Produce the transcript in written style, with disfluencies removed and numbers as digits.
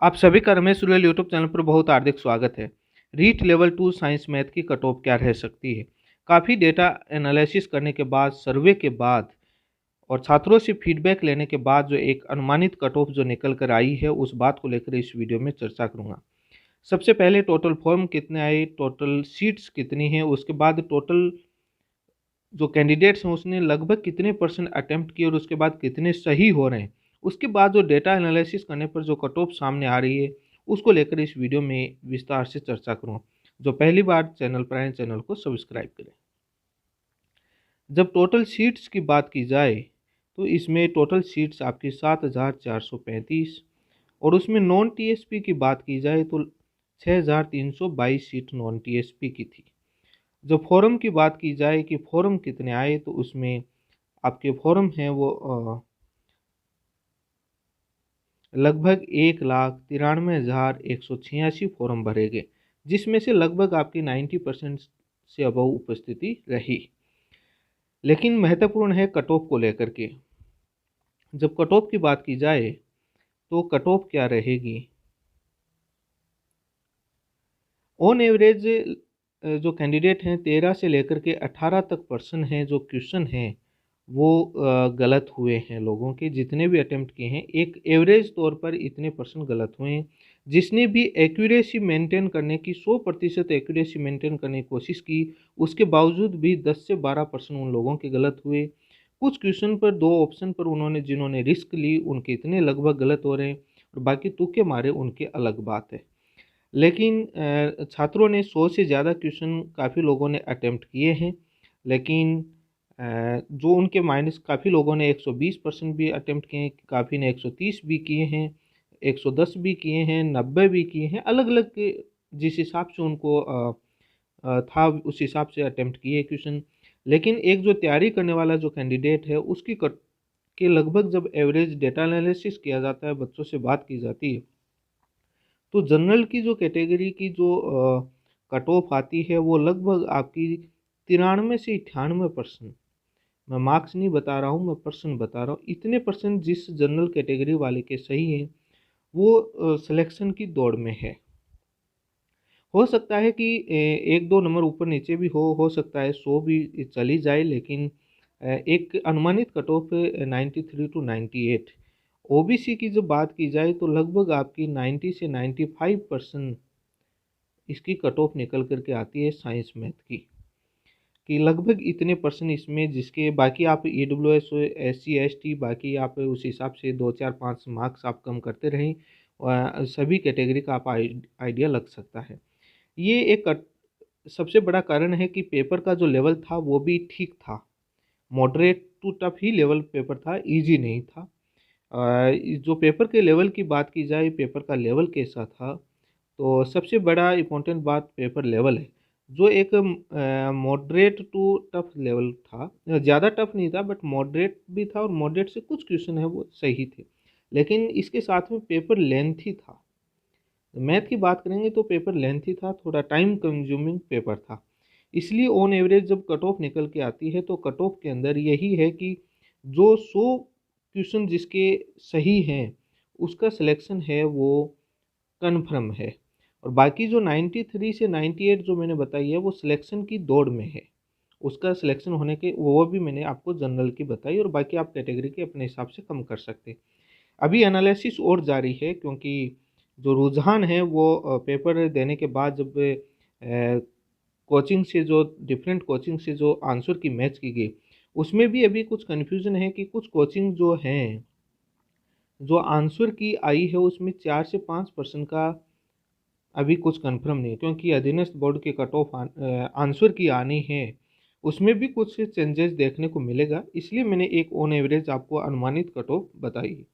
आप सभी का रमेश रुलियल यूट्यूब चैनल पर बहुत हार्दिक स्वागत है। रीट लेवल 2 साइंस मैथ की कट ऑफ क्या रह सकती है? काफ़ी डेटा एनालिसिस करने के बाद, सर्वे के बाद और छात्रों से फीडबैक लेने के बाद जो एक अनुमानित कट ऑफ जो निकल कर आई है, उस बात को लेकर इस वीडियो में चर्चा करूँगा। सबसे पहले टोटल फॉर्म कितने आए, टोटल सीट्स कितनी हैं, उसके बाद टोटल जो कैंडिडेट्स हैं उसने लगभग कितने परसेंट अटेम्प्ट किए और उसके बाद कितने सही हो रहे हैं। उसके बाद जो डेटा एनालिसिस करने पर जो कट ऑफ सामने आ रही है, उसको लेकर इस वीडियो में विस्तार से चर्चा करूँ। जो पहली बार चैनल पर आए, चैनल को सब्सक्राइब करें। जब टोटल सीट्स की बात की जाए तो इसमें टोटल सीट्स आपकी 7,435 और उसमें नॉन टीएसपी की बात की जाए तो 6,322 सीट नॉन टीएसपी की थी। जब फोरम की बात की जाए कि फोरम कितने आए तो उसमें आपके फोरम हैं वो लगभग 1,93,186 फोरम भरे गए, जिसमें से लगभग आपकी 90% से अबव उपस्थिति रही। लेकिन महत्वपूर्ण है कट ऑफ को लेकर के। जब कट ऑफ की बात की जाए तो कट ऑफ क्या रहेगी? ऑन एवरेज जो कैंडिडेट हैं 13 से लेकर के 18 तक पर्सन हैं, जो क्वेश्चन हैं वो गलत हुए हैं। लोगों के जितने भी अटेम्प्ट किए हैं, एक एवरेज तौर पर इतने परसेंट गलत हुए हैं। जिसने भी एक्यूरेसी मेंटेन करने की 100% एक्यूरेसी मेंटेन करने की कोशिश की, उसके बावजूद भी 10 से 12% उन लोगों के गलत हुए। कुछ क्वेश्चन पर, 2 ऑप्शन पर उन्होंने जिन्होंने रिस्क ली, उनके इतने लगभग गलत हो रहे हैं और बाकी तुक्के मारे उनके अलग बात है। लेकिन छात्रों ने 100 से ज़्यादा क्वेश्चन काफ़ी लोगों ने अटेम्प्ट किए हैं, लेकिन जो उनके माइनस काफ़ी लोगों ने 120% भी अटेम्प्ट किए हैं, काफ़ी ने 130 भी किए हैं, 110 भी किए हैं, 90 भी किए हैं। अलग अलग के जिस हिसाब से उनको था उस हिसाब से अटेम्प्ट किए क्वेश्चन। लेकिन एक जो तैयारी करने वाला जो कैंडिडेट है उसकी कट के लगभग जब एवरेज डेटा एनालिसिस किया जाता है, बच्चों से बात की जाती है, तो जनरल की जो कैटेगरी की जो कट ऑफ आती है वो लगभग आपकी 93 से 98%। मैं मार्क्स नहीं बता रहा हूँ, मैं परसेंट बता रहा हूँ। इतने परसेंट जिस जनरल कैटेगरी वाले के सही हैं वो सिलेक्शन की दौड़ में है। हो सकता है कि 1-2 नंबर ऊपर नीचे भी हो सकता है 100 भी चली जाए, लेकिन एक अनुमानित कट ऑफ 93 टू 98। ओबीसी की जब बात की जाए तो लगभग आपकी 90 से 95% इसकी कट ऑफ निकल करके आती है साइंस मैथ की, कि लगभग इतने परसेंट इसमें, जिसके बाकी आप ईडब्ल्यूएस, एससी एसटी, बाकी आप उस हिसाब से 2-4-5 मार्क्स आप कम करते रहें, सभी कैटेगरी का आप आइडिया लग सकता है। ये एक सबसे बड़ा कारण है कि पेपर का जो लेवल था वो भी ठीक था, मॉडरेट टू टफ ही लेवल पेपर था, इजी नहीं था। जो पेपर के लेवल की बात की जाए, पेपर का लेवल कैसा था, तो सबसे बड़ा इम्पोर्टेंट बात पेपर लेवल है। जो एक मॉडरेट टू टफ लेवल था, ज़्यादा टफ नहीं था बट मॉडरेट भी था, और मॉडरेट से कुछ क्वेश्चन है वो सही थे, लेकिन इसके साथ में पेपर लेंथी था। मैथ की बात करेंगे तो पेपर लेंथी था, थोड़ा टाइम कंज्यूमिंग पेपर था। इसलिए ऑन एवरेज जब कट ऑफ निकल के आती है तो कट ऑफ के अंदर यही है कि जो 100 क्वेश्चन जिसके सही हैं उसका सिलेक्शन है वो कन्फर्म है, और बाकी जो 93 से 98 जो मैंने बताई है वो सिलेक्शन की दौड़ में है। उसका सिलेक्शन होने के वो भी मैंने आपको जनरल की बताई, और बाकी आप कैटेगरी के अपने हिसाब से कम कर सकते हैं। अभी एनालिसिस और जारी है, क्योंकि जो रुझान है वो पेपर देने के बाद जब कोचिंग से, जो डिफरेंट कोचिंग से जो आंसर की मैच की गई, उसमें भी अभी कुछ कन्फ्यूज़न है कि कुछ कोचिंग जो हैं, जो आंसर की आई है उसमें 4 से 5% का अभी कुछ कंफर्म नहीं है, क्योंकि अधीनस्थ बोर्ड के कट ऑफ आंसर की आनी है, उसमें भी कुछ चेंजेस देखने को मिलेगा। इसलिए मैंने एक ऑन एवरेज आपको अनुमानित कट ऑफ बताई है।